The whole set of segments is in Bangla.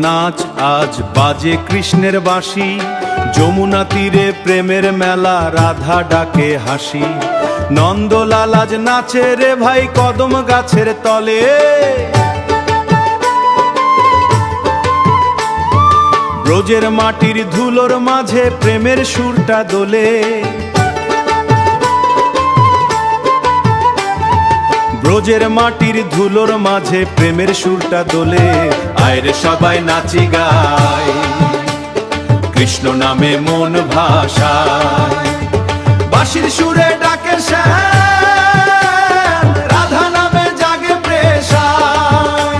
নাচ আজ বাজে কৃষ্ণের বাঁশি, যমুনা তীরে প্রেমের মেলা, রাধা ডাকে হাসি। নন্দলাল আজ নাচে রে ভাই কদম গাছের তলে, ব্রজের মাটির ধুলোর মাঝে প্রেমের সুরটা দোলে। ব্রজের মাটির ধুলোর মাঝে প্রেমের সুরটা দোলে। আয়রে সবাই নাচি গাই, কৃষ্ণ নামে মন ভাসায়। বাঁশির সুরে ডাকে শ্যাম, রাধা নামে জাগে প্রেষায়।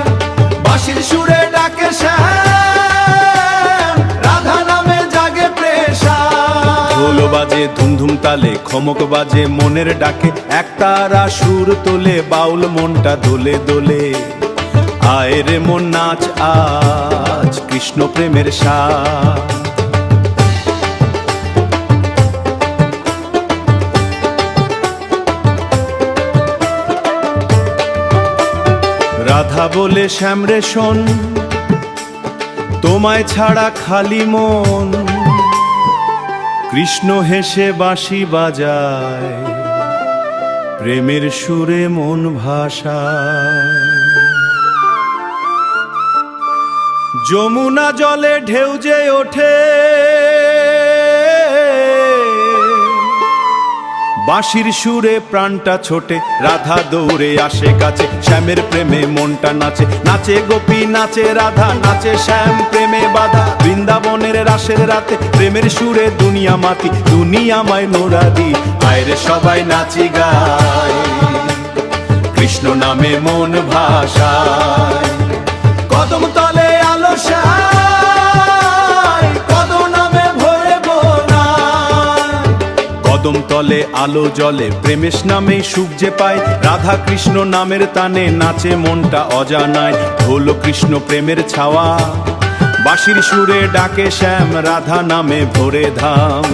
বাঁশির সুরে ডাকে শ্যাম, রাধা নামে জাগে প্রেষায়। ঢোল বাজে ধুমধুম তালে, খমক বাজে মনের ডাকে, একতারা সুর তোলে, বাউল মনটা দোলে দোলে। আয় রে মন নাচ আজ কৃষ্ণ প্রেমের সাজ। রাধা বলে শ্যামরে শোন, তোমায় ছাড়া খালি মন। কৃষ্ণ হেসে বাঁশি বাজায়, প্রেমের সুরে মন ভাসায়। যমুনা জলে ঢেউ যে ওঠে, বাঁশির সুরে প্রাণটা ছোটে, রাধা দৌড়ে আসে কাছে, শ্যামের প্রেমে মনটা নাচে। নাচে গোপী নাচে রাধা, নাচে শ্যাম প্রেমে বাধা। বৃন্দাবনের রাসের রাতে প্রেমের সুরে দুনিয়া মাতি, দুনিয়ামায় নোরা দি। আয়রে সবাই নাচি গাই, কৃষ্ণ নামে মন ভাসায়। কদম তলে আলো শায়, কদম নামে ভরে বোনায়। কদম তলে আলো জ্বলে, প্রেমেশ নামে সুখ যে পায়। রাধা কৃষ্ণ নামের তানে নাচে মনটা অজানায়। হলো কৃষ্ণ প্রেমের ছাওয়া, বাঁশির সুরে ডাকে শ্যাম, রাধা নামে ভরে ধাম।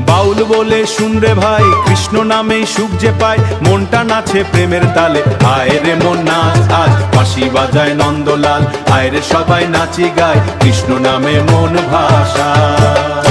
বাউল বলে শুন রে ভাই, কৃষ্ণ নামেই সুখ যে পায়, মনটা নাচে প্রেমের তালে। আয় রে মন নাচ আজ, বাঁশি বাজায় নন্দলাল। আয় রে সবাই নাচি গায়, কৃষ্ণ নামে মন ভাসায়।